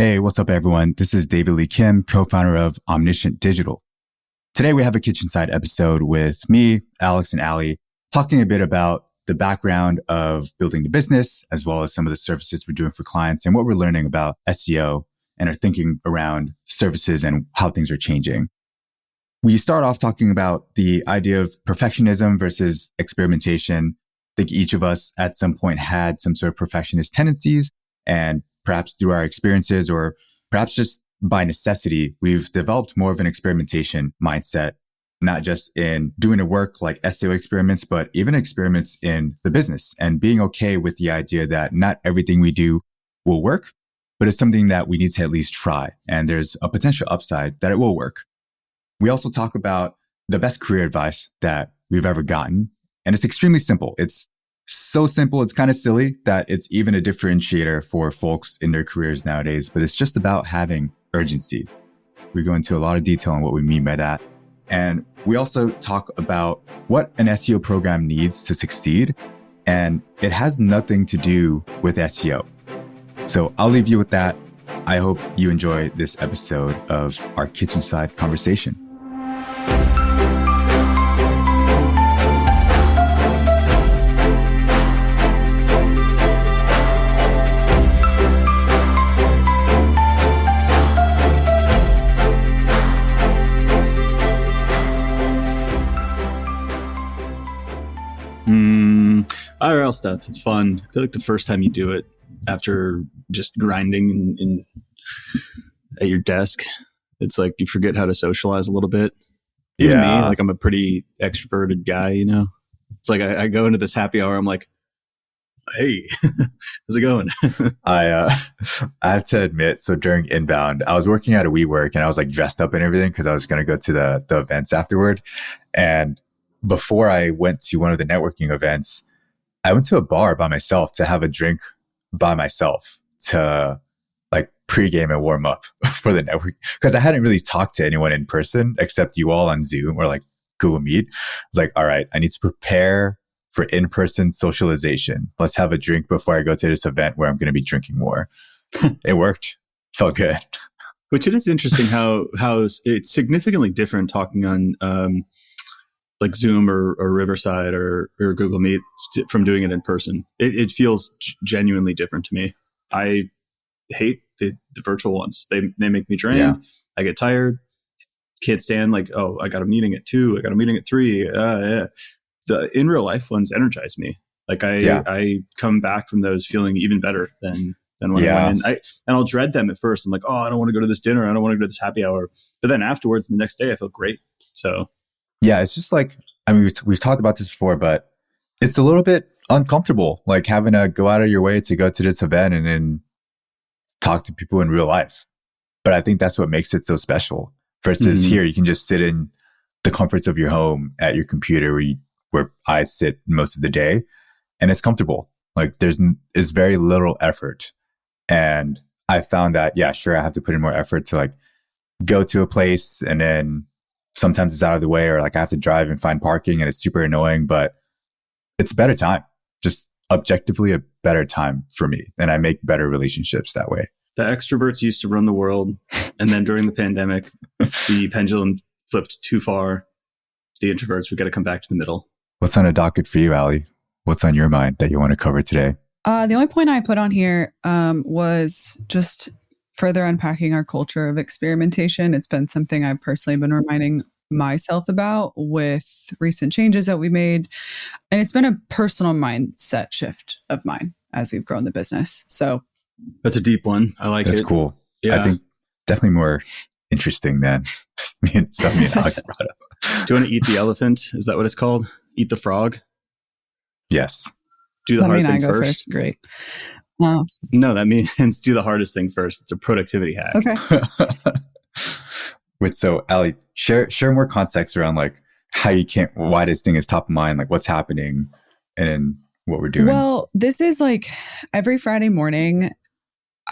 Hey, what's up, everyone? This is David Lee Kim, co-founder of Omniscient Digital. Today, we have a kitchen side episode with me, Alex, and Allie, talking a bit about the background of building the business, as well as some of the services we're doing for clients and what we're learning about SEO and our thinking around services and how things are changing. We start off talking about the idea of perfectionism versus experimentation. I think each of us at some point had some sort of perfectionist tendencies, and perhaps through our experiences or perhaps just by necessity, we've developed more of an experimentation mindset, not just in doing the work like SEO experiments, but even experiments in the business and being okay with the idea that not everything we do will work, but it's something that we need to at least try. And there's a potential upside that it will work. We also talk about the best career advice that we've ever gotten. And it's extremely simple. It's so simple. It's kind of silly that it's even a differentiator for folks in their careers nowadays, but it's just about having urgency. We go into a lot of detail on what we mean by that. And we also talk about what an SEO program needs to succeed. And it has nothing to do with SEO. So I'll leave you with that. I hope you enjoy this episode of our kitchen side conversation. IRL stuff, it's fun. I feel like the first time you do it after just grinding at your desk, it's like you forget how to socialize a little bit. Even me, like I'm a pretty extroverted guy, you know? It's like I go into this happy hour, I'm like, hey, how's it going? I have to admit, so during inbound, I was working at a WeWork and I was like dressed up and everything because I was going to go to the events afterward. And before I went to one of the networking events, I went to a bar by myself to have a drink by myself to like pregame and warm up for the network. Because I hadn't really talked to anyone in person except you all on Zoom or like Google Meet. I was like, all right, I need to prepare for in-person socialization. Let's have a drink before I go to this event where I'm going to be drinking more. It worked. Felt good. Which it is interesting how it's significantly different talking on like Zoom or Riverside or Google Meet from doing it in person. It feels genuinely different to me. I hate the virtual ones. They make me drained. Yeah. I get tired. Can't stand like, oh, I got a meeting at 2. I got a meeting at 3. Yeah. The in real life ones energize me. Like I come back from those feeling even better than when I went in. And I'll dread them at first. I'm like, oh, I don't want to go to this dinner. I don't want to go to this happy hour. But then afterwards, the next day, I feel great. So yeah, it's just like, I mean, we've talked about this before, but it's a little bit uncomfortable, like having to go out of your way to go to this event and then talk to people in real life. But I think that's what makes it so special versus here, you can just sit in the comforts of your home at your computer where I sit most of the day and it's comfortable. Like there's very little effort. And I found that, yeah, sure, I have to put in more effort to like go to a place and then sometimes it's out of the way or like I have to drive and find parking and it's super annoying, but it's a better time, just objectively a better time for me. And I make better relationships that way. The extroverts used to run the world. And then during the pandemic, the pendulum flipped too far. The introverts, we got to come back to the middle. What's on a docket for you, Allie? What's on your mind that you want to cover today? The only point I put on here was just further unpacking our culture of experimentation. It's been something I've personally been reminding myself about with recent changes that we made. And it's been a personal mindset shift of mine as we've grown the business. So that's a deep one. I like it. That's cool. Yeah. I think definitely more interesting than stuff me and Alex brought up. Do you want to eat the elephant? Is that what it's called? Eat the frog? Yes. Do the hard thing first. Great. No, that means do the hardest thing first. It's a productivity hack. Okay. Wait, so Allie, share more context around like why this thing is top of mind, like what's happening and what we're doing. Well, this is like every Friday morning,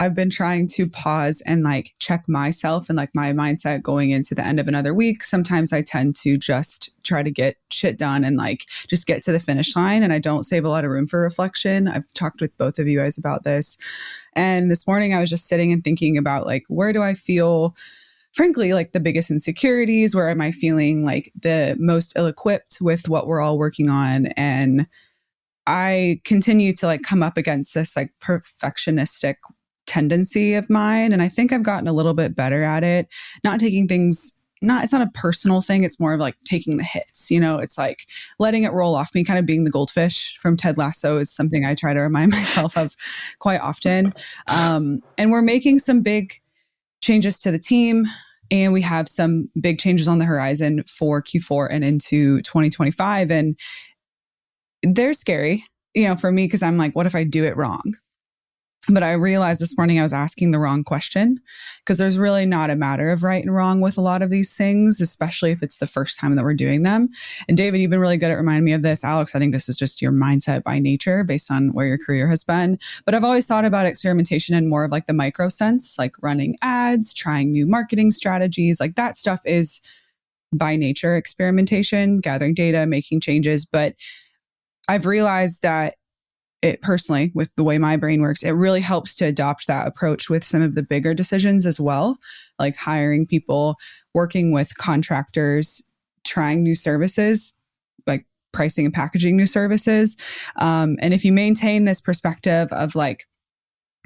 I've been trying to pause and like check myself and like my mindset going into the end of another week. Sometimes I tend to just try to get shit done and like just get to the finish line. And I don't save a lot of room for reflection. I've talked with both of you guys about this. And this morning I was just sitting and thinking about like, where do I feel, frankly, like the biggest insecurities? Where am I feeling like the most ill-equipped with what we're all working on? And I continue to like come up against this like perfectionistic tendency of mine. And I think I've gotten a little bit better at it, not taking things, it's not a personal thing. It's more of like taking the hits, it's like letting it roll off me, kind of being the goldfish from Ted Lasso is something I try to remind myself of quite often. And we're making some big changes to the team. And we have some big changes on the horizon for Q4 and into 2025. And they're scary, for me, because I'm like, what if I do it wrong? But I realized this morning I was asking the wrong question, because there's really not a matter of right and wrong with a lot of these things, especially if it's the first time that we're doing them. And David, you've been really good at reminding me of this. Alex, I think this is just your mindset by nature based on where your career has been. But I've always thought about experimentation in more of like the micro sense, like running ads, trying new marketing strategies, like that stuff is by nature experimentation, gathering data, making changes. But I've realized that it personally, with the way my brain works, it really helps to adopt that approach with some of the bigger decisions as well, like hiring people, working with contractors, trying new services, like pricing and packaging new services. And if you maintain this perspective of like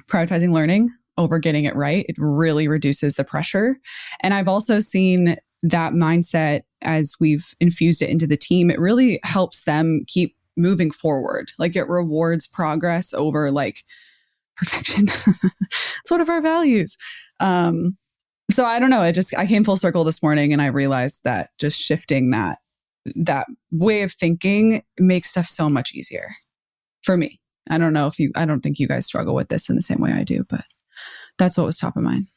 prioritizing learning over getting it right, it really reduces the pressure. And I've also seen that mindset as we've infused it into the team, it really helps them keep moving forward. Like it rewards progress over like perfection. It's one of our values. So I don't know. I came full circle this morning and I realized that just shifting that way of thinking makes stuff so much easier for me. I don't think you guys struggle with this in the same way I do, but that's what was top of mind.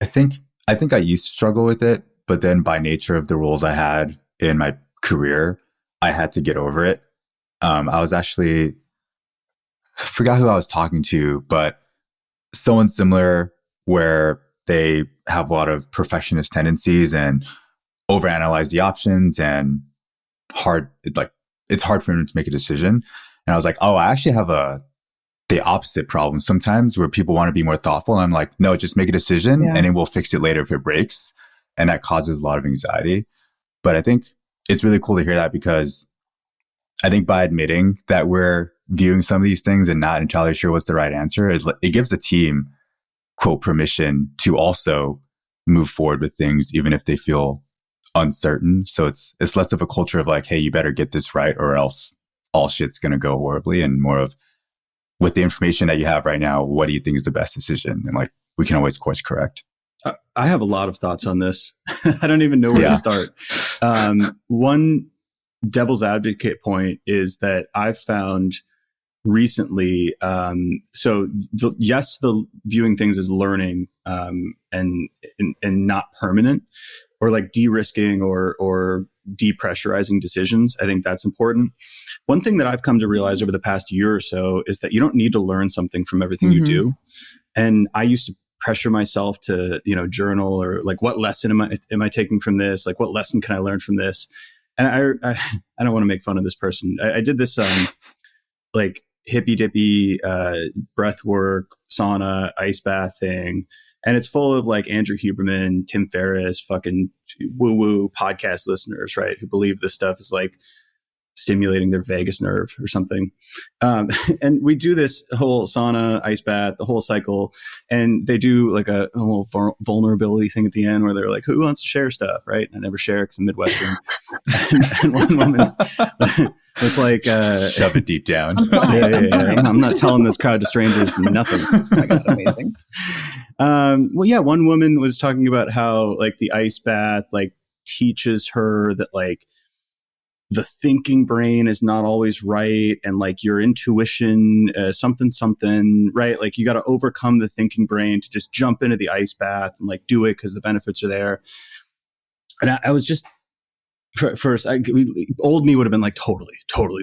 I think I used to struggle with it, but then by nature of the roles I had in my career, I had to get over it. I forgot who I was talking to, but someone similar where they have a lot of perfectionist tendencies and overanalyze the options and it's hard for them to make a decision. And I was like, oh, I actually have the opposite problem sometimes where people want to be more thoughtful. And I'm like, no, just make a decision and then we'll fix it later if it breaks. And that causes a lot of anxiety. But I think it's really cool to hear that, because I think by admitting that we're viewing some of these things and not entirely sure what's the right answer, it gives the team, quote, permission to also move forward with things, even if they feel uncertain. So it's less of a culture of like, hey, you better get this right or else all shit's going to go horribly, and more of, with the information that you have right now, what do you think is the best decision? And like, we can always course correct. I have a lot of thoughts on this. I don't even know where to start. One devil's advocate point is that I've found recently, yes to the viewing things as learning and not permanent, or like de-risking or depressurizing decisions. I think that's important. One thing that I've come to realize over the past year or so is that you don't need to learn something from everything you do. And I used to pressure myself to, journal, or like, what lesson am I taking from this? Like, what lesson can I learn from this? And I don't want to make fun of this person. I did this like hippy dippy breath work, sauna, ice bath thing. And it's full of like Andrew Huberman, Tim Ferriss, fucking woo-woo podcast listeners, right? Who believe this stuff is like stimulating their vagus nerve or something. And we do this whole sauna, ice bath, the whole cycle. And they do like a whole vulnerability thing at the end where they're like, who wants to share stuff, right? And I never share because I'm Midwestern. and one woman was like... shove it deep down. I'm not telling this crowd of strangers nothing. I got amazing. One woman was talking about how like the ice bath like teaches her that like the thinking brain is not always right, and like your intuition, something, right? Like you got to overcome the thinking brain to just jump into the ice bath and like do it because the benefits are there. And I was just, first, old me would have been like, totally.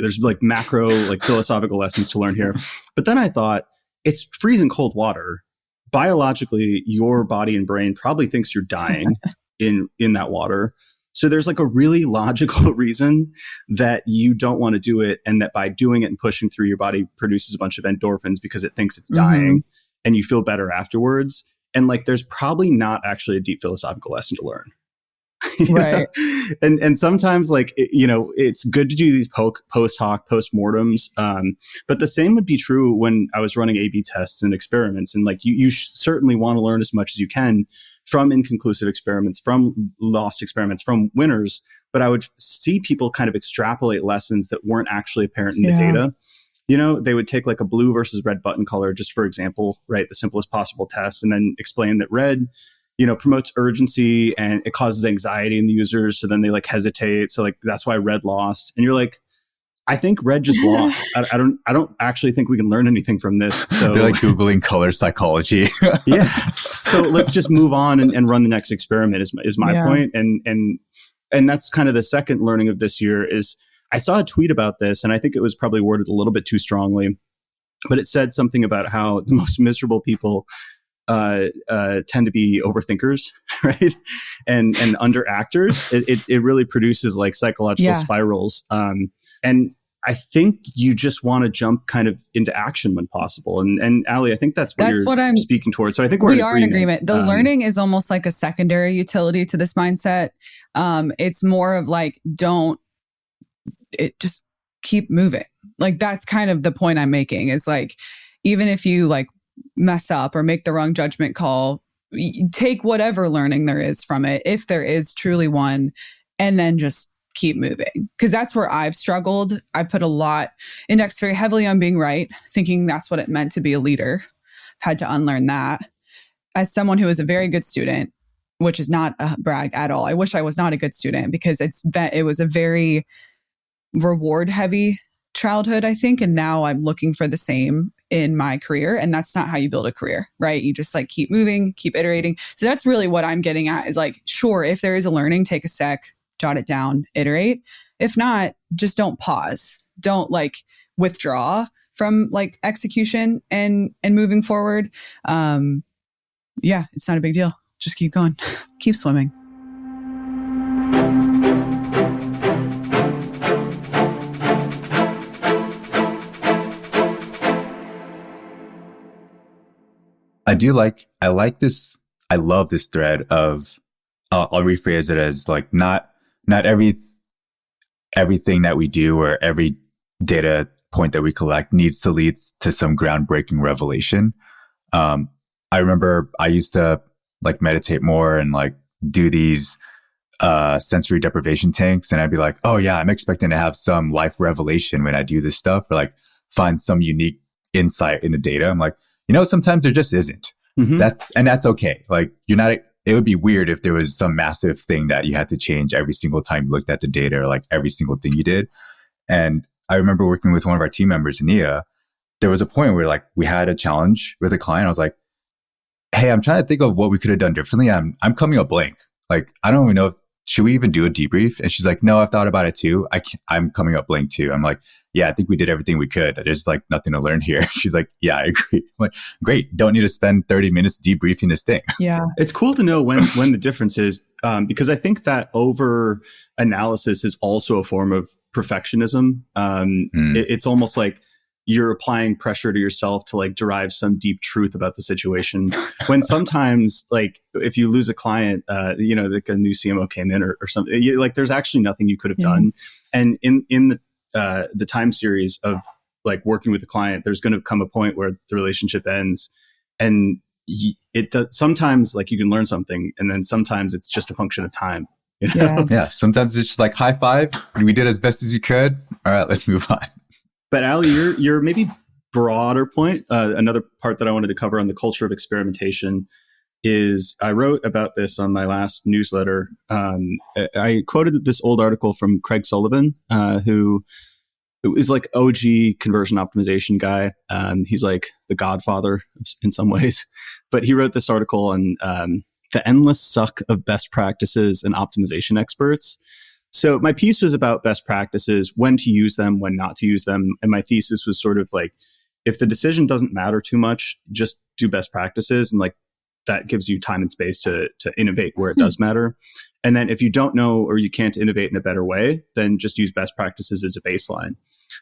There's like macro, like philosophical lessons to learn here. But then I thought, it's freezing cold water. biologically, your body and brain probably thinks you're dying in that water. So there's like a really logical reason that you don't want to do it, and that by doing it and pushing through, your body produces a bunch of endorphins because it thinks it's dying, and you feel better afterwards. And like, there's probably not actually a deep philosophical lesson to learn. Right. And sometimes, like, it's good to do these post hoc, post-mortems. But the same would be true when I was running A/B tests and experiments. And like, you certainly want to learn as much as you can from inconclusive experiments, from lost experiments, from winners. But I would see people kind of extrapolate lessons that weren't actually apparent in the data. They would take like a blue versus red button color, just for example, right? The simplest possible test, and then explain that red, promotes urgency and it causes anxiety in the users. So then they like hesitate. So like, that's why red lost. And you're like, I think red just lost. I don't actually think we can learn anything from this. So they're like Googling color psychology. Yeah. So let's just move on and run the next experiment is my point. And that's kind of the second learning of this year is I saw a tweet about this, and I think it was probably worded a little bit too strongly, but it said something about how the most miserable people tend to be overthinkers, right? And underactors. It really produces like psychological spirals. And I think you just want to jump kind of into action when possible. And Allie, I think that's what I'm speaking towards. So I think we are in agreement. The learning is almost like a secondary utility to this mindset. It's more of like, just keep moving. Like, that's kind of the point I'm making, is like, even if you like mess up or make the wrong judgment call, take whatever learning there is from it, if there is truly one, and then just keep moving. Because that's where I've struggled. I put a lot, indexed very heavily on being right, thinking that's what it meant to be a leader. I've had to unlearn that. As someone who is a very good student, which is not a brag at all. I wish I was not a good student, because it was a very reward heavy childhood, I think. And now I'm looking for the same in my career. And that's not how you build a career, right? You just like keep moving, keep iterating. So that's really what I'm getting at, is like, sure, if there is a learning, take a sec, jot it down, iterate. If not, just don't pause. Don't like withdraw from like execution and moving forward. It's not a big deal. Just keep going, keep swimming. I love this thread of, I'll rephrase it as like, not everything that we do or every data point that we collect needs to lead to some groundbreaking revelation. I remember I used to like meditate more and like do these sensory deprivation tanks, and I'd be like, oh yeah, I'm expecting to have some life revelation when I do this stuff, or like find some unique insight in the data. I'm like, sometimes there just isn't. That's okay. Like, it would be weird if there was some massive thing that you had to change every single time you looked at the data, or like every single thing you did. And I remember working with one of our team members, Nia. There was a point where like we had a challenge with a client. I was like, hey, I'm trying to think of what we could have done differently. I'm coming up blank. Like, I don't even know should we even do a debrief? And she's like, no, I've thought about it too. I'm coming up blank too. I'm like, yeah, I think we did everything we could. There's like nothing to learn here. She's like, yeah, I agree. I'm like, great. Don't need to spend 30 minutes debriefing this thing. Yeah. It's cool to know when the difference is, because I think that over analysis is also a form of perfectionism. It's almost like you're applying pressure to yourself to like derive some deep truth about the situation. When sometimes, like, if you lose a client, like a new CMO came in or something, like there's actually nothing you could have done. And in the time series of like working with the client, there's going to come a point where the relationship ends, and it does, sometimes like you can learn something, and then sometimes it's just a function of time. Yeah. Sometimes it's just like, high five. We did as best as we could. All right, let's move on. But Allie, your maybe broader point, another part that I wanted to cover on the culture of experimentation is, I wrote about this on my last newsletter. I quoted this old article from Craig Sullivan, who is like OG conversion optimization guy. He's like the godfather in some ways, but he wrote this article on the endless suck of best practices and optimization experts. So my piece was about best practices, when to use them, when not to use them. And my thesis was sort of like, if the decision doesn't matter too much, just do best practices, and like that gives you time and space to innovate where it does matter. And then if you don't know or you can't innovate in a better way, then just use best practices as a baseline.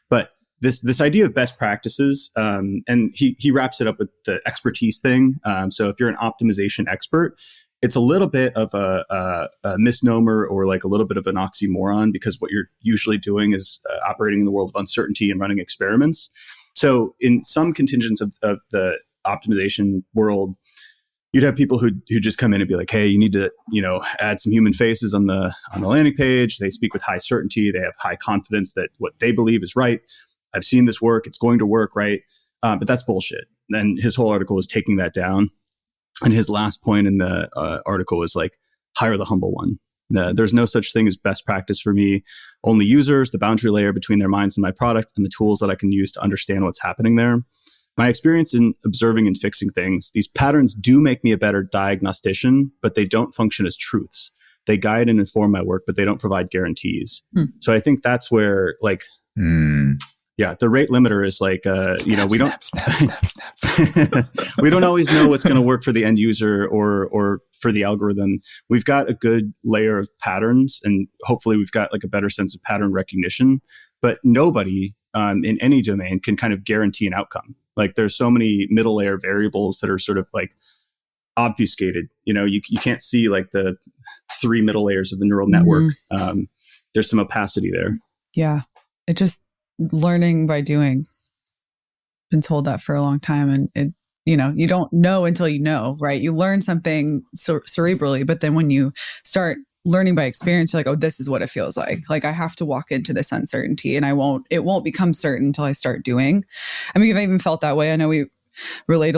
But this idea of best practices, and he wraps it up with the expertise thing. So if you're an optimization expert, it's a little bit of a misnomer or like a little bit of an oxymoron, because what you're usually doing is operating in the world of uncertainty and running experiments. So in some contingents of the optimization world, you'd have people who just come in and be like, hey, you need to, add some human faces on the landing page. They speak with high certainty. They have high confidence that what they believe is right. I've seen this work. It's going to work, right? But that's bullshit. And his whole article was taking that down. And his last point in the article was like, hire the humble one. There's no such thing as best practice for me. Only users, the boundary layer between their minds and my product, and the tools that I can use to understand what's happening there. My experience in observing and fixing things, these patterns do make me a better diagnostician, but they don't function as truths. They guide and inform my work, but they don't provide guarantees. So I think that's where yeah, the rate limiter is like, we don't, we don't always know what's going to work for the end user or for the algorithm. We've got a good layer of patterns, and hopefully we've got like a better sense of pattern recognition, but nobody in any domain can kind of guarantee an outcome. Like there's so many middle layer variables that are sort of like obfuscated. You can't see like the 3 middle layers of the neural network. There's some opacity there. Yeah. It just learning by doing. Been told that for a long time, and it, you don't know until you know, right? You learn something cerebrally, but then when you start learning by experience, you're like, oh, this is what it feels like. Like I have to walk into this uncertainty, and it won't become certain until I start doing. I mean, I've even felt that way. I know we relate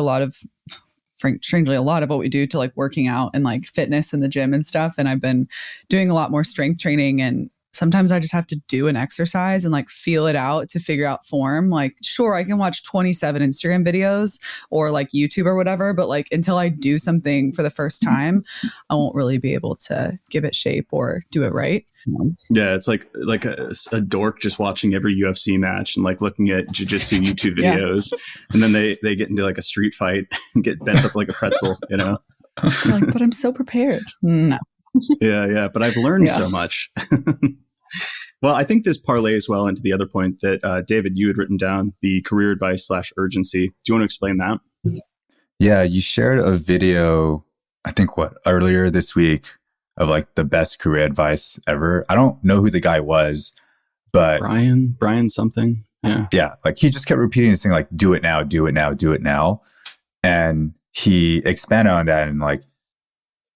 strangely, a lot of what we do to like working out and like fitness in the gym and stuff. And I've been doing a lot more strength training, and sometimes I just have to do an exercise and like feel it out to figure out form. Like, sure, I can watch 27 Instagram videos or like YouTube or whatever, but like until I do something for the first time, I won't really be able to give it shape or do it right. Yeah, it's like a dork just watching every UFC match and like looking at jiu-jitsu YouTube videos. And then they get into like a street fight and get bent up like a pretzel, Like, but I'm so prepared. No. Yeah. But I've learned so much. Well, I think this parlays well into the other point that David, you had written down, the career advice / urgency. Do you want to explain that? Yeah, you shared a video, I think earlier this week, of like the best career advice ever. I don't know who the guy was, but Brian something. Yeah. Like he just kept repeating this thing like, do it now, do it now, do it now. And he expanded on that, and like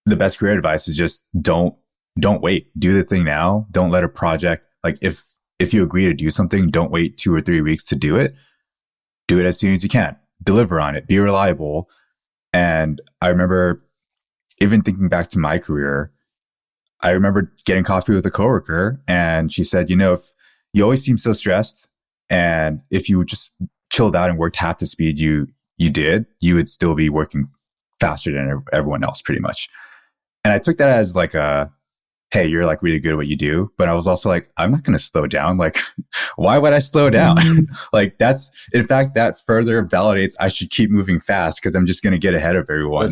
the best career advice is just don't wait. Do the thing now. Don't let a project, like if you agree to do something, don't wait 2 or 3 weeks to do it. Do it as soon as you can. Deliver on it. Be reliable. And I remember even thinking back to my career, I remember getting coffee with a coworker, and she said, if you always seem so stressed, and if you just chilled out and worked half the speed you did, you would still be working faster than everyone else pretty much. And I took that as like hey, you're like really good at what you do. But I was also like, I'm not going to slow down. Like, why would I slow down? Like in fact, that further validates I should keep moving fast, because I'm just going to get ahead of everyone.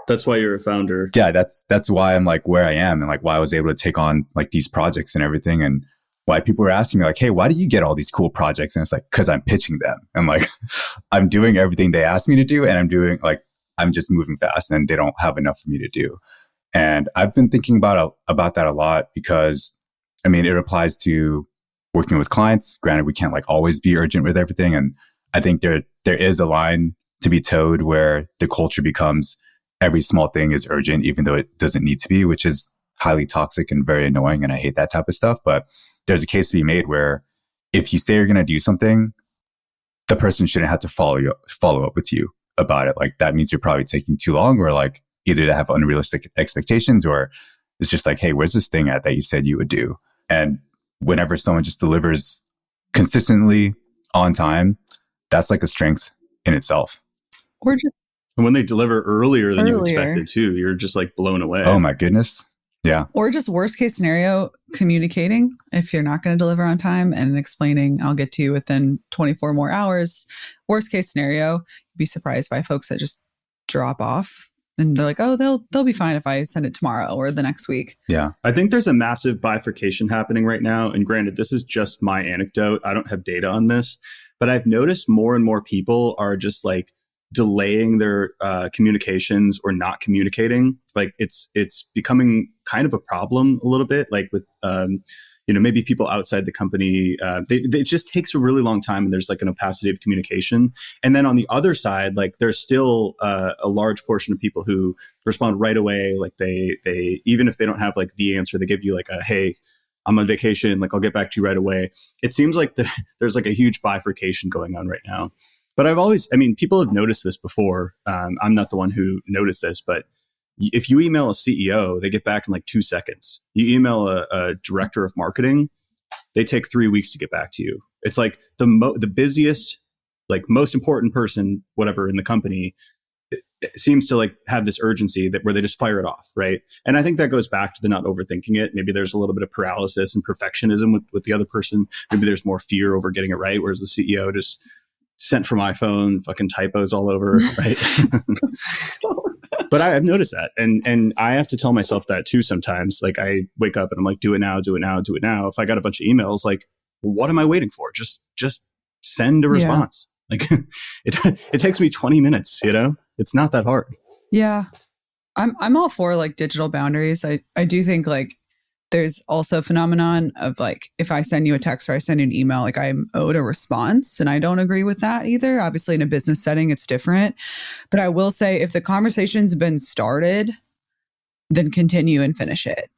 That's why you're a founder. Yeah, that's why I'm like where I am, and like why I was able to take on like these projects and everything, and why people were asking me like, hey, why do you get all these cool projects? And it's like, because I'm pitching them, and like I'm doing everything they asked me to do, and I'm just moving fast, and they don't have enough for me to do. And I've been thinking about that a lot, because I mean, it applies to working with clients. Granted, we can't like always be urgent with everything, and I think there is a line to be towed where the culture becomes every small thing is urgent, even though it doesn't need to be, which is highly toxic and very annoying. And I hate that type of stuff. But there's a case to be made where if you say you're going to do something, the person shouldn't have to follow up with you about it. Like that means you're probably taking too long, or like either to have unrealistic expectations, or it's just like, hey, where's this thing at that you said you would do? And whenever someone just delivers consistently on time, that's like a strength in itself. Or just and when they deliver earlier than you expected too, you're just like blown away. Oh my goodness. Yeah. Or just worst case scenario, communicating if you're not going to deliver on time and explaining, I'll get to you within 24 more hours. Worst case scenario, you'd be surprised by folks that just drop off. And they're like, oh, they'll be fine if I send it tomorrow or the next week. Yeah. I think there's a massive bifurcation happening right now. And granted, this is just my anecdote. I don't have data on this, but I've noticed more and more people are just like delaying their communications or not communicating. Like it's becoming kind of a problem a little bit, like with maybe people outside the company, it just takes a really long time and there's like an opacity of communication. And then on the other side, like there's still a large portion of people who respond right away. Like they even if they don't have like the answer, they give you like hey, I'm on vacation, like I'll get back to you right away. It seems like there's like a huge bifurcation going on right now. But people have noticed this before. I'm not the one who noticed this, but if you email a CEO, they get back in like 2 seconds. You email a director of marketing, they take 3 weeks to get back to you. It's like the busiest, like most important person, whatever in the company, it seems to like have this urgency where they just fire it off, right? And I think that goes back to the not overthinking it. Maybe there's a little bit of paralysis and perfectionism with the other person. Maybe there's more fear over getting it right, whereas the CEO just sent from iPhone, fucking typos all over, right? But I've noticed that. And I have to tell myself that too sometimes. Like I wake up and I'm like, do it now, do it now, do it now. If I got a bunch of emails, like, what am I waiting for? Just send a response. Yeah. Like it takes me 20 minutes, It's not that hard. Yeah. I'm all for like digital boundaries. I do think like there's also a phenomenon of like, if I send you a text or I send you an email, like I'm owed a response, and I don't agree with that either. Obviously in a business setting, it's different. But I will say if the conversation's been started, then continue and finish it.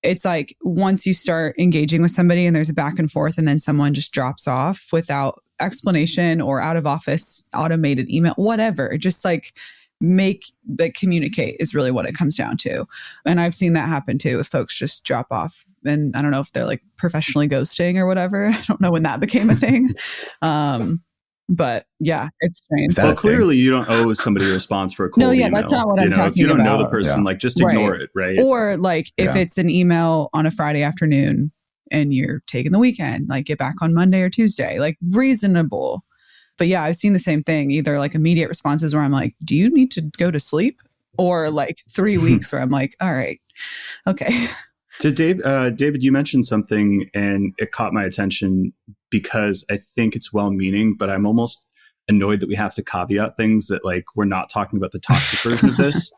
It's like once you start engaging with somebody and there's a back and forth and then someone just drops off without explanation or out of office, automated email, whatever, just like communicate is really what it comes down to. And I've seen that happen too with folks just drop off. And I don't know if they're like professionally ghosting or whatever. I don't know when that became a thing. But yeah, it's strange. Well, clearly you don't owe somebody a response for a cold email. That's not what I'm talking about. If you don't know the person, like just ignore it, right? Or like if it's an email on a Friday afternoon and you're taking the weekend, like get back on Monday or Tuesday, like reasonable. But yeah, I've seen the same thing, either like immediate responses where I'm like, do you need to go to sleep? Or like 3 weeks where I'm like, all right, okay. To David, you mentioned something and it caught my attention because I think it's well-meaning, but I'm almost annoyed that we have to caveat things that like, we're not talking about the toxic version of this.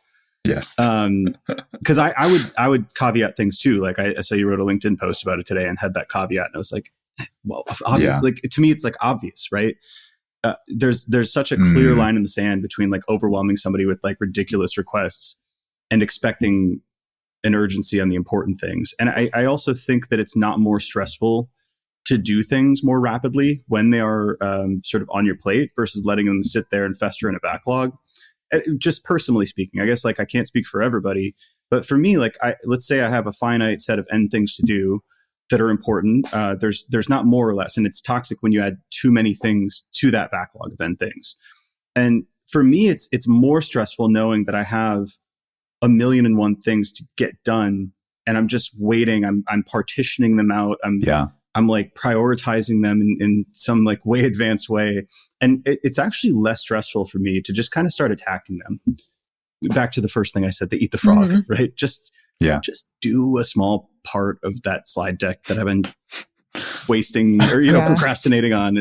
Yes. Because I would caveat things too. Like I saw you wrote a LinkedIn post about it today and had that caveat. And I was like, well, like to me, it's like obvious, right? There's such a clear line in the sand between like overwhelming somebody with like ridiculous requests and expecting an urgency on the important things. And I also think that it's not more stressful to do things more rapidly when they are sort of on your plate versus letting them sit there and fester in a backlog. Just personally speaking, I guess like I can't speak for everybody, but for me, like let's say I have a finite set of end things to do that are important. There's not more or less, and it's toxic when you add too many things to that backlog of end things. And for me, it's more stressful knowing that I have 1,000,001 things to get done, and I'm just waiting. I'm partitioning them out. I'm like prioritizing them in some like way advanced way, and it's actually less stressful for me to just kind of start attacking them. Back to the first thing I said, they eat the frog, right? Just do a small part of that slide deck that I've been wasting or procrastinating on.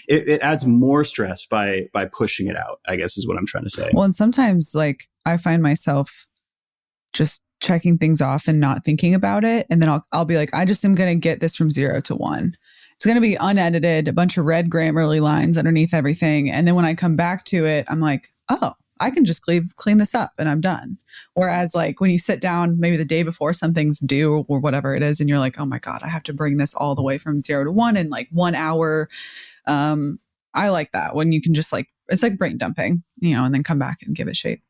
It adds more stress by pushing it out, I guess is what I'm trying to say. Well, and sometimes like I find myself just checking things off and not thinking about it, and then I'll be like, I just am going to get this from 0 to 1. It's going to be unedited, a bunch of red Grammarly lines underneath everything, and then when I come back to it, I'm like, oh, I can just clean this up and I'm done. Whereas like when you sit down maybe the day before something's due or whatever it is, and you're like, oh my God, I have to bring this all the way from 0 to 1 in like 1 hour. I like that when you can just like, it's like brain dumping, and then come back and give it shape.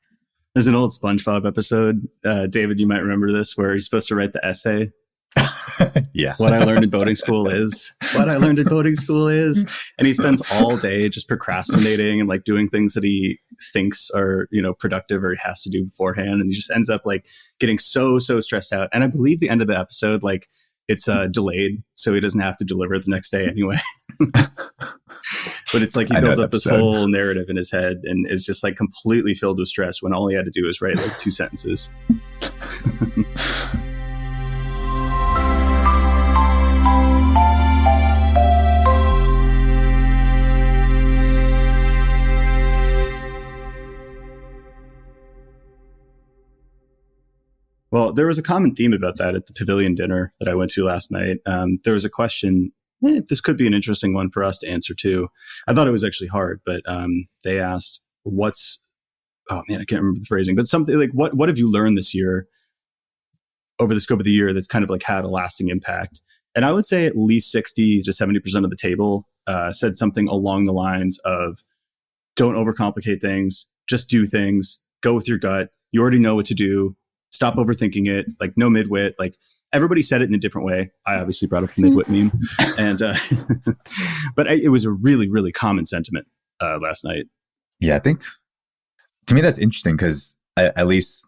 There's an old SpongeBob episode, David, you might remember this, where he's supposed to write the essay. Yeah. What I learned in boating school is. And he spends all day just procrastinating and like doing things that he thinks are, productive or he has to do beforehand. And he just ends up like getting so stressed out. And I believe the end of the episode, like it's delayed, so he doesn't have to deliver it the next day anyway. But it's like he builds up this whole narrative in his head and is just like completely filled with stress when all he had to do was write like 2 sentences. Well, there was a common theme about that at the Pavilion dinner that I went to last night. There was a question. This could be an interesting one for us to answer too. I thought it was actually hard, but they asked, oh man, I can't remember the phrasing, but something like, what have you learned this year over the scope of the year that's kind of like had a lasting impact? And I would say at least 60 to 70% of the table said something along the lines of, don't overcomplicate things, just do things, go with your gut. You already know what to do. Stop overthinking it. Like no midwit. Like everybody said it in a different way. I obviously brought up the midwit meme, and but it was a really, really common sentiment last night. Yeah, I think to me that's interesting because at least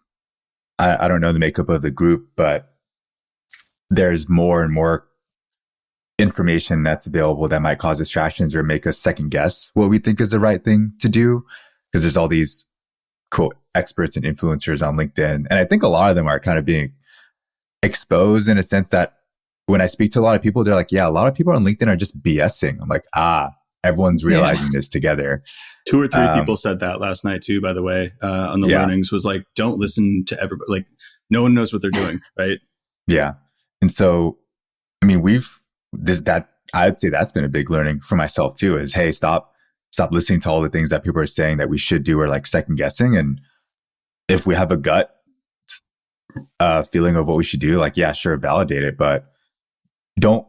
I don't know the makeup of the group, but there's more and more information that's available that might cause distractions or make us second guess what we think is the right thing to do, because there's all these cool experts and influencers on LinkedIn. And I think a lot of them are kind of being exposed in a sense that when I speak to a lot of people, they're like, yeah, a lot of people on LinkedIn are just BSing. I'm like, everyone's realizing this together. 2 or 3 people said that last night too, by the way, on the learnings, was like, don't listen to everybody. Like no one knows what they're doing. Right. Yeah. And so, I mean, I'd say that's been a big learning for myself too, is, hey, stop listening to all the things that people are saying that we should do or like second guessing. And if we have a gut feeling of what we should do, like, yeah, sure, validate it, but don't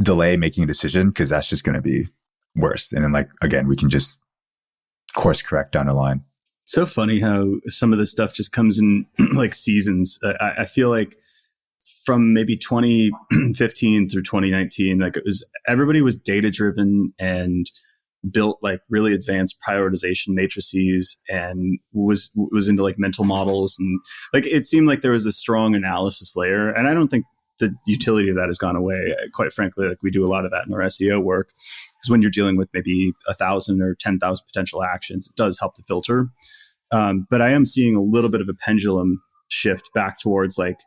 delay making a decision because that's just going to be worse. And then like, again, we can just course correct down the line. So funny how some of this stuff just comes in like seasons. I feel like from maybe 2015 through 2019, like everybody was data driven and built like really advanced prioritization matrices and was into like mental models, and like it seemed like there was a strong analysis layer. And I don't think the utility of that has gone away. Quite frankly, like we do a lot of that in our SEO work, because when you're dealing with maybe 1,000 or 10,000 potential actions, it does help to filter. But I am seeing a little bit of a pendulum shift back towards like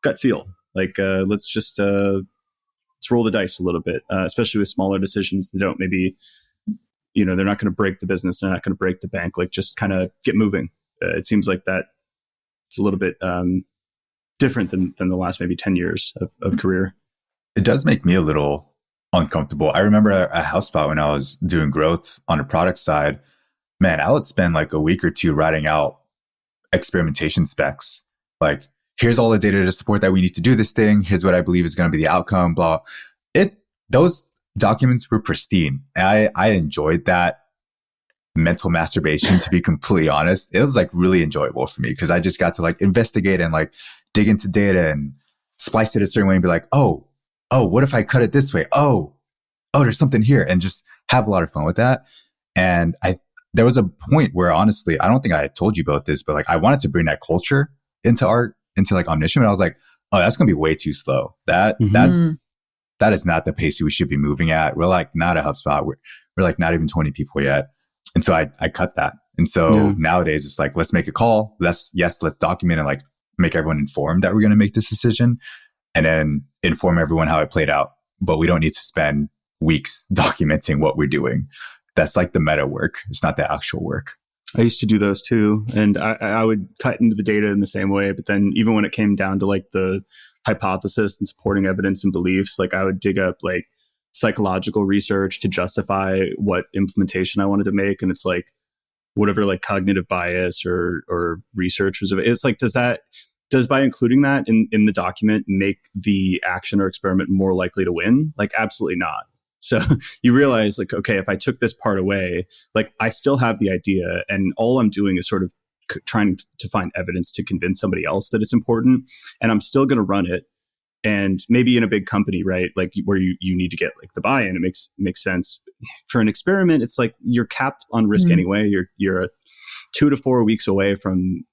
gut feel. Like let's roll the dice a little bit, especially with smaller decisions that don't maybe, they're not going to break the business. They're not going to break the bank. Like just kind of get moving. It seems like that it's a little bit different than the last maybe 10 years of career. It does make me a little uncomfortable. I remember at HubSpot when I was doing growth on the product side, man, I would spend like a week or 2 writing out experimentation specs. Like, here's all the data to support that we need to do this thing. Here's what I believe is going to be the outcome, blah. Those documents were pristine. I enjoyed that mental masturbation, to be completely honest. It was like really enjoyable for me because I just got to like investigate and like dig into data and splice it a certain way and be like, oh, what if I cut it this way? Oh, there's something here, and just have a lot of fun with that. And there was a point where honestly, I don't think I had told you about this, but like I wanted to bring that culture into like Omniscient. And I was like, oh, that's going to be way too slow. That is not the pace we should be moving at. We're like not a HubSpot. We're like not even 20 people yet. And so I cut that. And so nowadays it's like, let's make a call. Let's document and like make everyone informed that we're going to make this decision, and then inform everyone how it played out. But we don't need to spend weeks documenting what we're doing. That's like the meta work. It's not the actual work. I used to do those too. And I would cut into the data in the same way. But then even when it came down to like the hypothesis and supporting evidence and beliefs, like I would dig up like psychological research to justify what implementation I wanted to make. And it's like whatever like cognitive bias or research was. It's like, does by including that in the document make the action or experiment more likely to win? Like absolutely not. So you realize like, okay, if I took this part away, like I still have the idea, and all I'm doing is sort of trying to find evidence to convince somebody else that it's important, and I'm still going to run it. And maybe in a big company, right? Like where you need to get like the buy-in, it makes sense. For an experiment, it's like you're capped on risk anyway. You're 2 to 4 weeks away from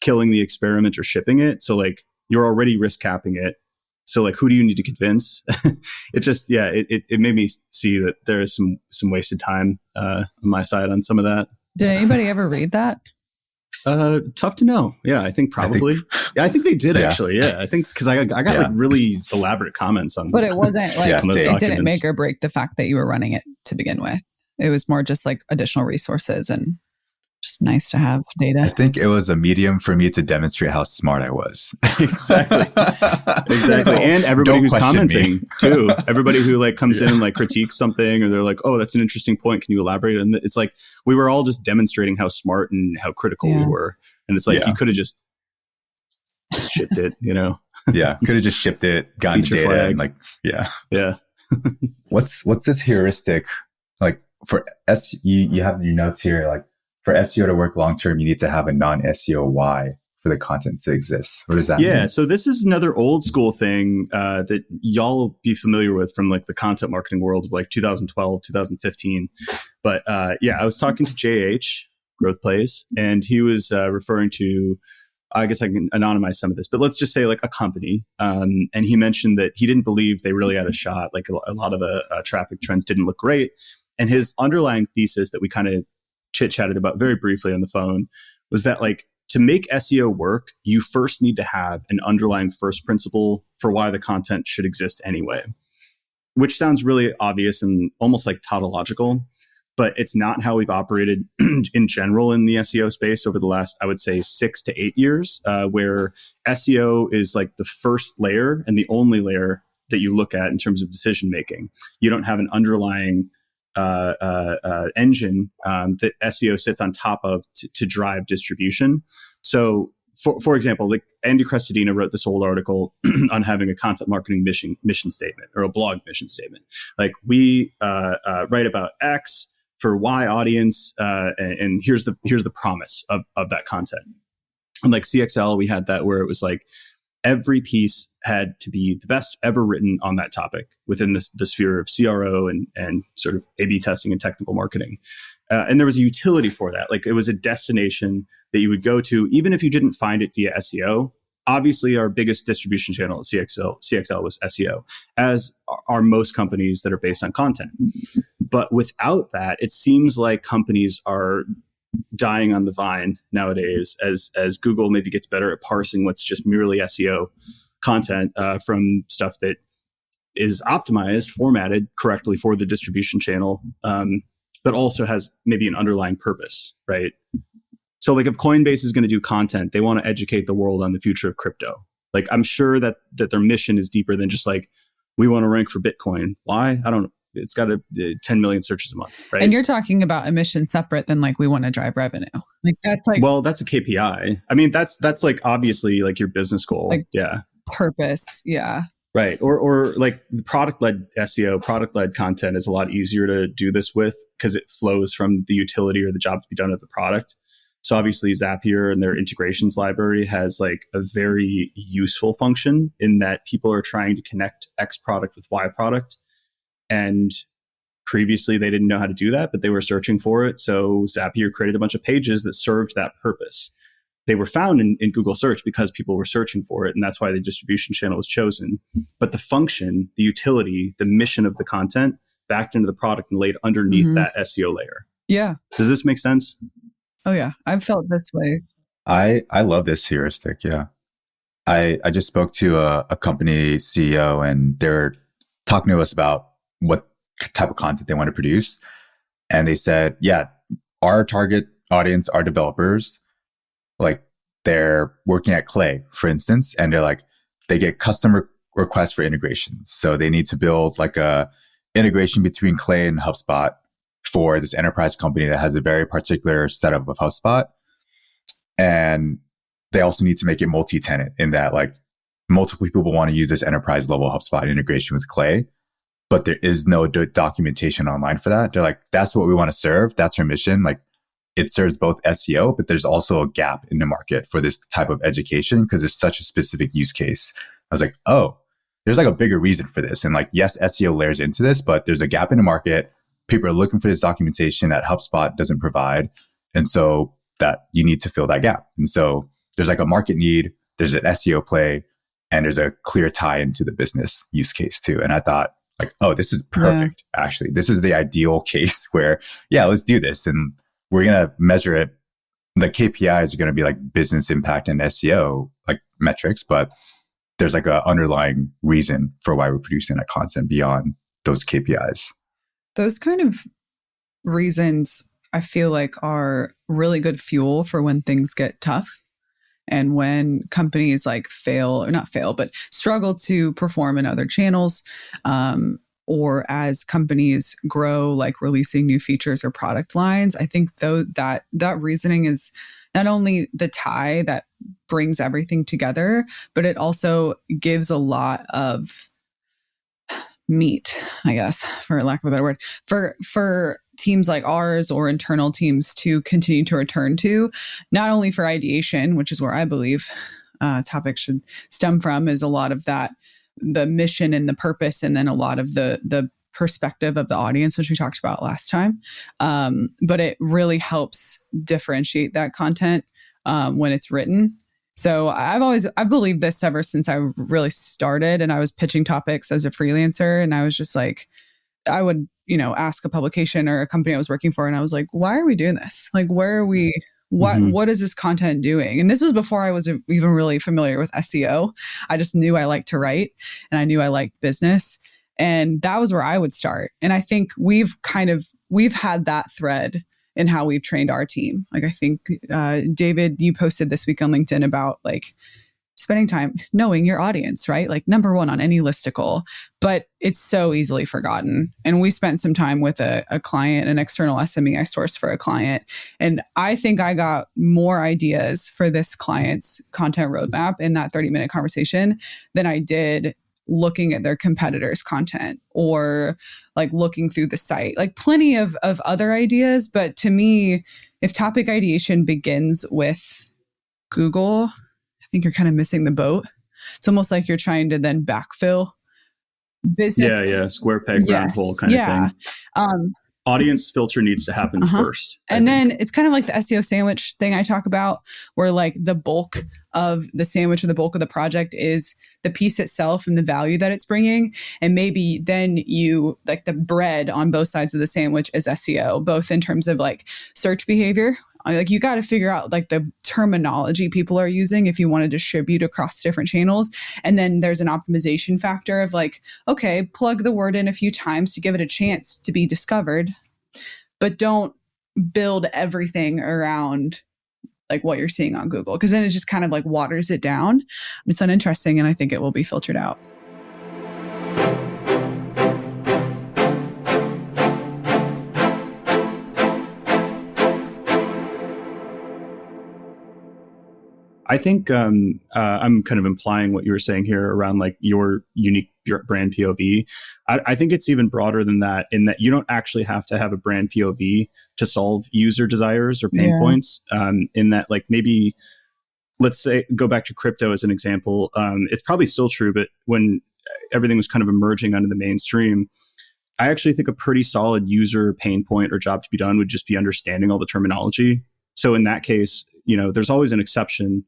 killing the experiment or shipping it. So like you're already risk capping it. So like, who do you need to convince? It just, it made me see that there is some wasted time on my side on some of that. Did anybody ever read that? Tough to know. Yeah, I think probably. I think they did actually. Yeah, I think because I got like really elaborate comments on. But it wasn't like it didn't documents. make or break the fact that you were running it to begin with. It was more just like additional resources and just nice to have data. I think it was a medium for me to demonstrate how smart I was. Exactly. And everybody who's commenting too. Everybody who like comes in and like critiques something, or they're like, "Oh, that's an interesting point. Can you elaborate?" And it's like we were all just demonstrating how smart and how critical we were. And it's like you could have just shipped it, you know? Yeah, could have just shipped it, gotten the data, flag. And like, yeah. What's this heuristic? Like for you have your notes here, like. For SEO to work long-term, you need to have a non-SEO why for the content to exist. What does that mean? Yeah, so this is another old school thing that y'all will be familiar with from like the content marketing world of like 2012, 2015. But I was talking to JH, Growth Plays, and he was referring to, I guess I can anonymize some of this, but let's just say like a company. And he mentioned that he didn't believe they really had a shot. Like a lot of the traffic trends didn't look great. And his underlying thesis that we kind of chit-chatted about very briefly on the phone was that like to make SEO work, you first need to have an underlying first principle for why the content should exist anyway, which sounds really obvious and almost like tautological, but it's not how we've operated in general in the SEO space over the last, I would say 6 to 8 years, where SEO is like the first layer and the only layer that you look at in terms of decision-making. You don't have an underlying engine that SEO sits on top of to drive distribution. So, for example, like Andy Crestodina wrote this whole article on having a content marketing mission statement or a blog mission statement. Like we write about X for Y audience, and here's the promise of that content. And like CXL, we had that where it was like every piece had to be the best ever written on that topic within the sphere of CRO and sort of A/B testing and technical marketing. And there was a utility for that. Like it was a destination that you would go to, even if you didn't find it via SEO. Obviously, our biggest distribution channel at CXL was SEO, as are most companies that are based on content. But without that, it seems like companies are dying on the vine nowadays as Google maybe gets better at parsing what's just merely SEO content from stuff that is optimized, formatted correctly for the distribution channel, but also has maybe an underlying purpose, right? So like if Coinbase is going to do content, they want to educate the world on the future of crypto. Like I'm sure that their mission is deeper than just like, we want to rank for Bitcoin. Why? I don't know. It's got 10 million searches a month, right? And you're talking about a mission separate than like we want to drive revenue. Like that's like, well, that's a KPI. I mean, that's like obviously like your business goal. Like yeah. Purpose. Yeah. Right. Or like the product-led SEO, product-led content is a lot easier to do this with because it flows from the utility or the job to be done of the product. So obviously Zapier and their integrations library has like a very useful function in that people are trying to connect X product with Y product. And previously they didn't know how to do that, but they were searching for it. So Zapier created a bunch of pages that served that purpose. They were found in Google search because people were searching for it. And that's why the distribution channel was chosen. But the function, the utility, the mission of the content backed into the product and laid underneath that SEO layer. Yeah. Does this make sense? Oh yeah. I've felt this way. I love this heuristic. Yeah. I just spoke to a company CEO and they're talking to us about what type of content they want to produce. And they said, yeah, our target audience are developers. Like they're working at Clay, for instance, and they're like, they get customer requests for integrations. So they need to build like a integration between Clay and HubSpot for this enterprise company that has a very particular setup of HubSpot. And they also need to make it multi-tenant in that like multiple people will want to use this enterprise level HubSpot integration with Clay, but there is no documentation online for that. They're like, that's what we want to serve. That's our mission. Like it serves both SEO, but there's also a gap in the market for this type of education because it's such a specific use case. I was like, oh, there's like a bigger reason for this. And like, yes, SEO layers into this, but there's a gap in the market. People are looking for this documentation that HubSpot doesn't provide. And so that you need to fill that gap. And so there's like a market need, there's an SEO play, and there's a clear tie into the business use case too. And I thought like, oh, this is perfect. Yeah. Actually, this is the ideal case where, yeah, let's do this. And we're going to measure it. The KPIs are going to be like business impact and SEO, like metrics, but there's like an underlying reason for why we're producing that content beyond those KPIs. Those kind of reasons I feel like are really good fuel for when things get tough and when companies like fail, or not fail, but struggle to perform in other channels, or as companies grow, like releasing new features or product lines. I think though that reasoning is not only the tie that brings everything together, but it also gives a lot of meat, I guess, for lack of a better word, for teams like ours or internal teams to continue to return to, not only for ideation, which is where I believe topics should stem from, is a lot of that, the mission and the purpose, and then a lot of the perspective of the audience, which we talked about last time. But it really helps differentiate that content when it's written. So I believed this ever since I really started, and I was pitching topics as a freelancer, and I was just like, I would, ask a publication or a company I was working for, and I was like, why are we doing this? Like, where are we? What is this content doing? And this was before I was even really familiar with SEO. I just knew I liked to write, and I knew I liked business. And that was where I would start. And I think we've had that thread in how we've trained our team. Like, I think, David, you posted this week on LinkedIn about like spending time knowing your audience, right? Like number one on any listicle, but it's so easily forgotten. And we spent some time with a client, an external SME I sourced for a client. And I think I got more ideas for this client's content roadmap in that 30-minute conversation than I did looking at their competitors' content or like looking through the site. Like plenty of other ideas. But to me, if topic ideation begins with Google, I think you're kind of missing the boat. It's almost like you're trying to then backfill business. Yeah. Square peg, round hole kind of thing. Audience filter needs to happen first. And then it's kind of like the SEO sandwich thing I talk about, where like the bulk of the sandwich or the bulk of the project is the piece itself and the value that it's bringing. And maybe then you like the bread on both sides of the sandwich is SEO, both in terms of like search behavior. Like you got to figure out like the terminology people are using if you want to distribute across different channels. And then there's an optimization factor of like, okay, plug the word in a few times to give it a chance to be discovered, but don't build everything around like what you're seeing on Google, because then it just kind of like waters it down. It's uninteresting, and I think it will be filtered out. I think I'm kind of implying what you were saying here around like your unique brand POV. I think it's even broader than that, in that you don't actually have to have a brand POV to solve user desires or pain points. In that, like maybe, let's say, go back to crypto as an example. It's probably still true, but when everything was kind of emerging onto the mainstream, I actually think a pretty solid user pain point or job to be done would just be understanding all the terminology. So in that case, there's always an exception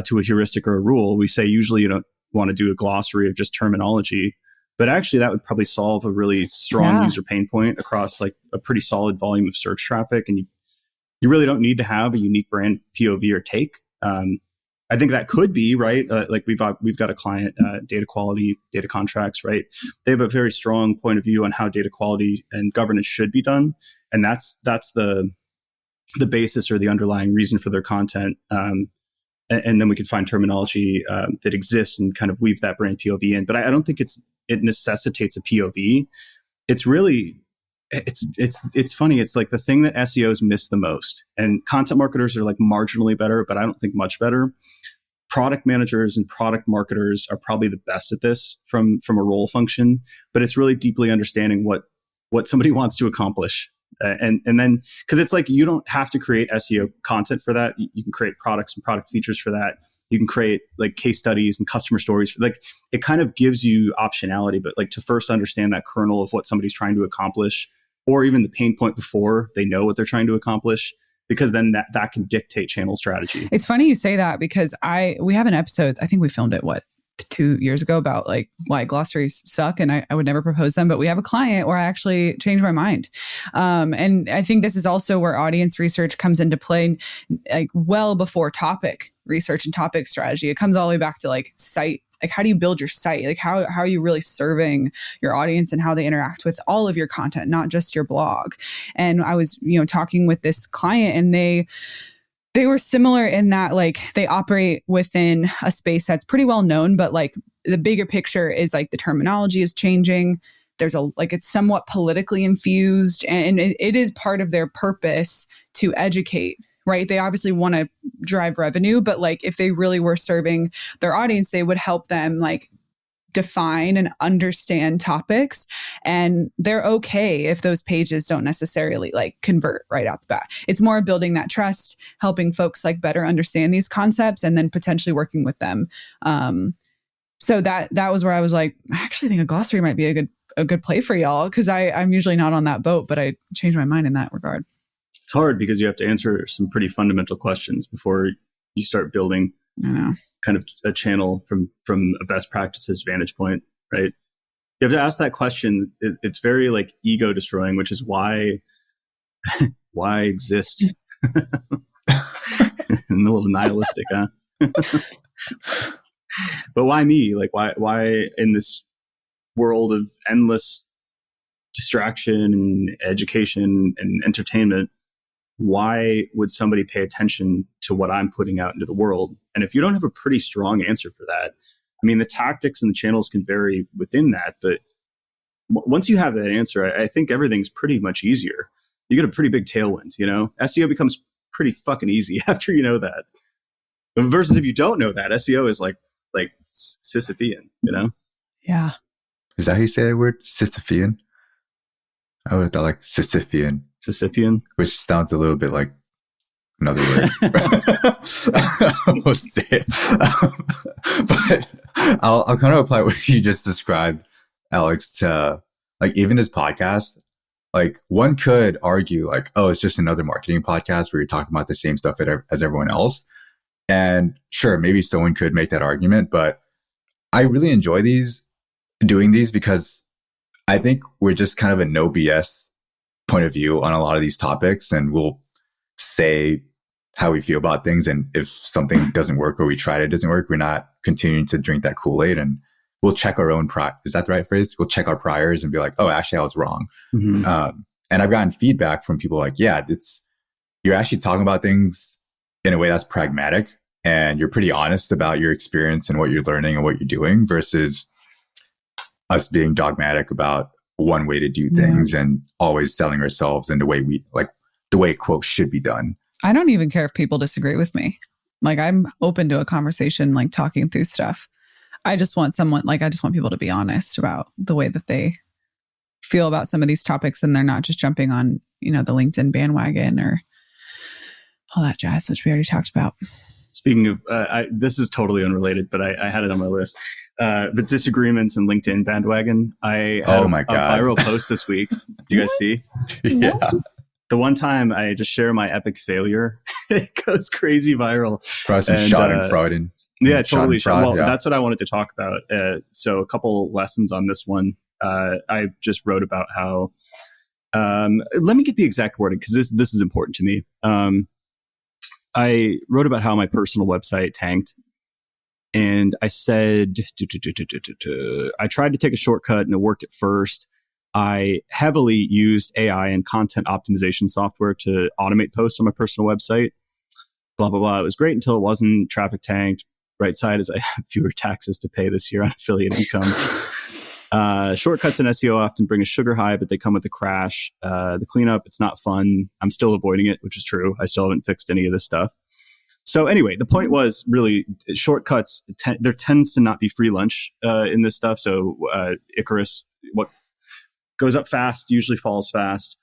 to a heuristic or a rule. We say usually you don't want to do a glossary of just terminology, but actually that would probably solve a really strong user pain point across like a pretty solid volume of search traffic. And you really don't need to have a unique brand POV or take. I think that could be right. Like we've got a client, data quality, data contracts, right? They have a very strong point of view on how data quality and governance should be done, and that's the basis or the underlying reason for their content. And then we can find terminology that exists and kind of weave that brand POV in. But I don't think it necessitates a POV. It's really, it's funny. It's like the thing that SEOs miss the most. And content marketers are like marginally better, but I don't think much better. Product managers and product marketers are probably the best at this from a role function. But it's really deeply understanding what somebody wants to accomplish. And then, because it's like you don't have to create SEO content for that. You can create products and product features for that. You can create like case studies and customer stories. Like it kind of gives you optionality, but like to first understand that kernel of what somebody's trying to accomplish, or even the pain point before they know what they're trying to accomplish, because then that can dictate channel strategy. It's funny you say that, because we have an episode, I think we filmed it, 2 years ago about like why glossaries suck and I would never propose them, but we have a client where I actually changed my mind. And I think this is also where audience research comes into play, like well before topic research and topic strategy. It comes all the way back to like site. Like, how do you build your site? Like, how are you really serving your audience and how they interact with all of your content, not just your blog? And I was, talking with this client, and they were similar in that, like, they operate within a space that's pretty well known, but like the bigger picture is like the terminology is changing. There's it's somewhat politically infused, and it is part of their purpose to educate. Right. They obviously want to drive revenue, but like if they really were serving their audience, they would help them like define and understand topics. And they're okay if those pages don't necessarily like convert right out the bat. It's more building that trust, helping folks like better understand these concepts, and then potentially working with them. So that was where I was like, I actually think a glossary might be a good play for y'all, because I'm usually not on that boat, but I changed my mind in that regard. It's hard because you have to answer some pretty fundamental questions before you start building kind of a channel from a best practices vantage point, right? You have to ask that question. It's very like ego destroying, which is why exist? A little nihilistic, huh? But why me? Like, why in this world of endless distraction and education and entertainment, why would somebody pay attention to what I'm putting out into the world? And if you don't have a pretty strong answer for that, I mean, the tactics and the channels can vary within that. But once you have that answer, I think everything's pretty much easier. You get a pretty big tailwind, SEO becomes pretty fucking easy after you know that. Versus if you don't know that, SEO is like Sisyphean, Yeah. Is that how you say that word? Sisyphean? I would have thought like Sisyphean. Sisyphean? Which sounds a little bit like another word. Let's say it. But I'll kind of apply what you just described, Alex, to like even this podcast. Like one could argue like, oh, it's just another marketing podcast where you're talking about the same stuff as everyone else. And sure, maybe someone could make that argument, but I really enjoy doing these because I think we're just kind of a no BS point of view on a lot of these topics, and we'll say how we feel about things. And if something doesn't work or we tried it doesn't work, we're not continuing to drink that Kool-Aid, and we'll check our own is that the right phrase? We'll check our priors and be like, oh, actually I was wrong. Mm-hmm. And I've gotten feedback from people like, yeah, you're actually talking about things in a way that's pragmatic, and you're pretty honest about your experience and what you're learning and what you're doing, versus us being dogmatic about one way to do things and always selling ourselves in the way quote should be done. I don't even care if people disagree with me. Like, I'm open to a conversation, like talking through stuff. I just want people to be honest about the way that they feel about some of these topics, and they're not just jumping on, the LinkedIn bandwagon or all that jazz, which we already talked about. Speaking of, this is totally unrelated, but I had it on my list. But disagreements and LinkedIn bandwagon. I had a viral post this week. Do you guys see? Yeah. The one time I just share my epic failure, it goes crazy viral. Probably some Schadenfreude. Yeah, totally. Well, that's what I wanted to talk about. So a couple lessons on this one. I just wrote about how, let me get the exact wording because this is important to me. I wrote about how my personal website tanked. And I said, I tried to take a shortcut and it worked at first. I heavily used AI and content optimization software to automate posts on my personal website. Blah, blah, blah. It was great until it wasn't. Traffic tanked. Right side is I have fewer taxes to pay this year on affiliate income. Shortcuts in SEO often bring a sugar high, but they come with a crash. The cleanup, it's not fun. I'm still avoiding it, which is true. I still haven't fixed any of this stuff. So anyway, the point was really shortcuts. There tends to not be free lunch in this stuff. So Icarus, what goes up fast usually falls fast.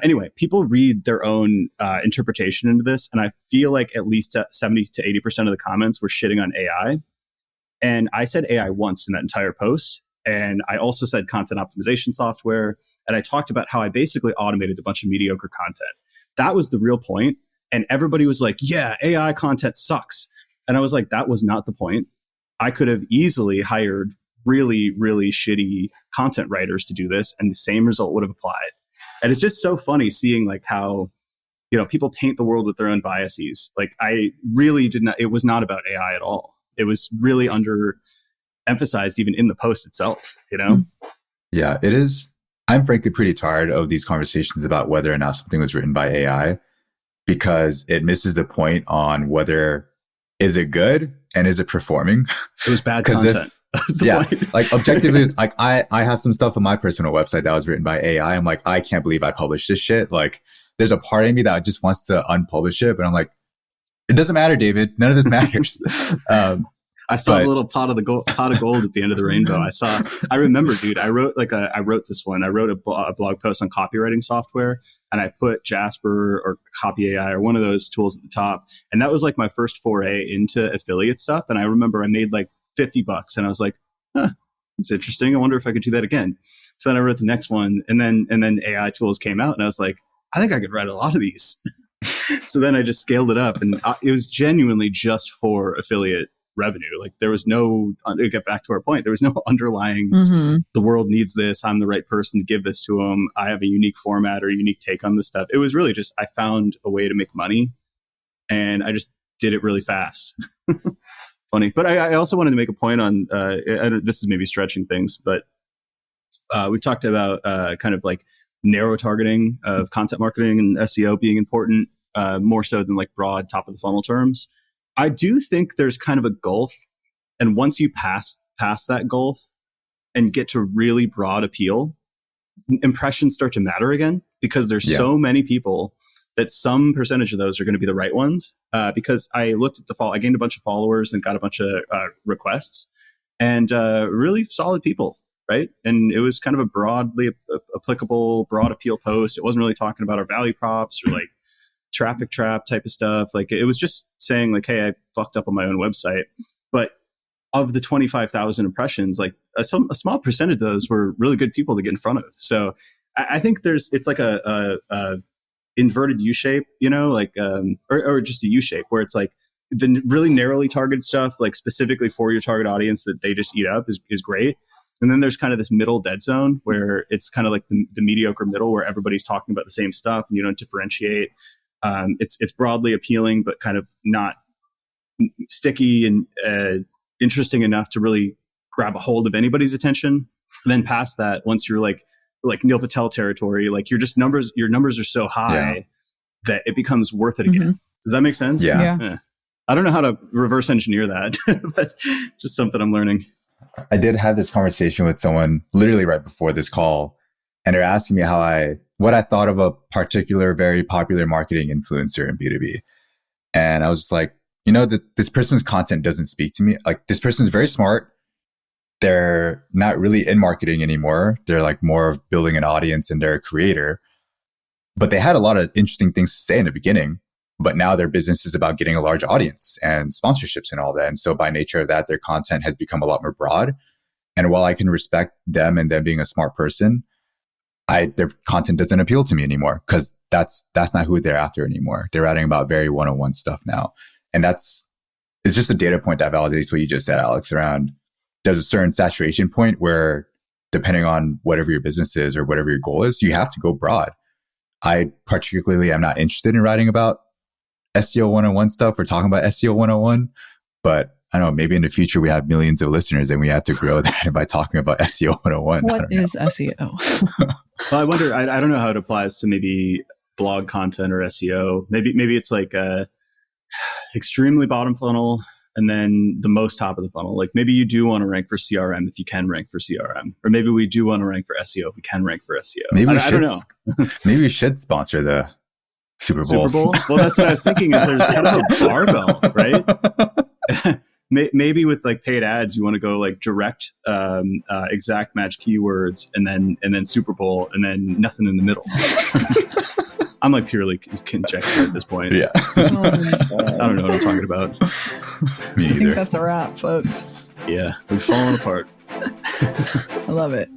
Anyway, people read their own interpretation into this. And I feel like at least 70 to 80% of the comments were shitting on AI. And I said AI once in that entire post. And I also said content optimization software. And I talked about how I basically automated a bunch of mediocre content. That was the real point. And everybody was like, yeah, AI content sucks. And I was like, that was not the point. I could have easily hired really, really shitty content writers to do this, and the same result would have applied. And it's just so funny seeing like how, people paint the world with their own biases. Like I really did not, it was not about AI at all. It was really under emphasized even in the post itself, Yeah, it is. I'm frankly pretty tired of these conversations about whether or not something was written by AI, because it misses the point on whether is it good and is it performing. It was bad content. Point. Like objectively, it's like I have some stuff on my personal website that was written by AI. I'm like, I can't believe I published this shit. Like there's a part of me that just wants to unpublish it, but I'm like, it doesn't matter, David. None of this matters. I saw a little pot of gold at the end of the rainbow. I remember, dude, I wrote this one. I wrote a blog post on copywriting software, and I put Jasper or Copy AI or one of those tools at the top. And that was like my first foray into affiliate stuff. And I remember I made like $50 and I was like, it's interesting. I wonder if I could do that again. So then I wrote the next one, and then AI tools came out, and I was like, I think I could write a lot of these. So then I just scaled it up, and it was genuinely just for affiliate revenue. Like there was no, to get back to our point, there was no underlying, the world needs this, I'm the right person to give this to them, I have a unique format or unique take on this stuff. It was really just, I found a way to make money, and I just did it really fast. Funny. But I also wanted to make a point on, this is maybe stretching things, but we've talked about kind of like narrow targeting of content marketing and SEO being important, more so than like broad top of the funnel terms. I do think there's kind of a gulf. And once you pass that gulf and get to really broad appeal, impressions start to matter again, because there's so many people that some percentage of those are going to be the right ones. Because I looked at I gained a bunch of followers and got a bunch of requests, and really solid people, right? And it was kind of a broadly applicable, broad appeal post. It wasn't really talking about our value props or like traffic trap type of stuff. Like it was just saying like, hey, I fucked up on my own website. But of the 25,000 impressions, like a small percentage of those were really good people to get in front of. So I think it's like a inverted U shape, like, or just a U shape where it's like the really narrowly targeted stuff, like specifically for your target audience that they just eat up is great. And then there's kind of this middle dead zone where it's kind of like the mediocre middle where everybody's talking about the same stuff and you don't differentiate. It's broadly appealing, but kind of not sticky and interesting enough to really grab a hold of anybody's attention. And then past that, once you're like Neil Patel territory, like your numbers are so high that it becomes worth it again. Does that make sense? Yeah. I don't know how to reverse engineer that, but just something I'm learning. I did have this conversation with someone literally right before this call, and they're asking me what I thought of a particular very popular marketing influencer in B2B. And I was just like, this person's content doesn't speak to me. Like this person's very smart. They're not really in marketing anymore. They're like more of building an audience and they're a creator. But they had a lot of interesting things to say in the beginning. But now their business is about getting a large audience and sponsorships and all that. And so by nature of that, their content has become a lot more broad. And while I can respect them and them being a smart person, their content doesn't appeal to me anymore, because that's not who they're after anymore. They're writing about very one-on-one stuff now. And it's just a data point that validates what you just said, Alex, around there's a certain saturation point where depending on whatever your business is or whatever your goal is, you have to go broad. I particularly am not interested in writing about SEO 101 stuff or talking about SEO 101, but I don't know, maybe in the future we have millions of listeners and we have to grow that by talking about SEO 101. What is SEO? Well, I wonder, I don't know how it applies to maybe blog content or SEO. Maybe it's like extremely bottom funnel and then the most top of the funnel. Like maybe you do want to rank for CRM if you can rank for CRM, or maybe we do want to rank for SEO if we can rank for SEO. I don't know. Maybe we should sponsor the Super Bowl. Well, that's what I was thinking. Is there's kind of a barbell, right? Maybe with like paid ads, you want to go like direct, exact match keywords, and then Super Bowl, and then nothing in the middle. I'm like purely conjecture at this point. Yeah. I don't know what I'm talking about. Me either. I think that's a wrap, folks. Yeah, we've fallen apart. I love it.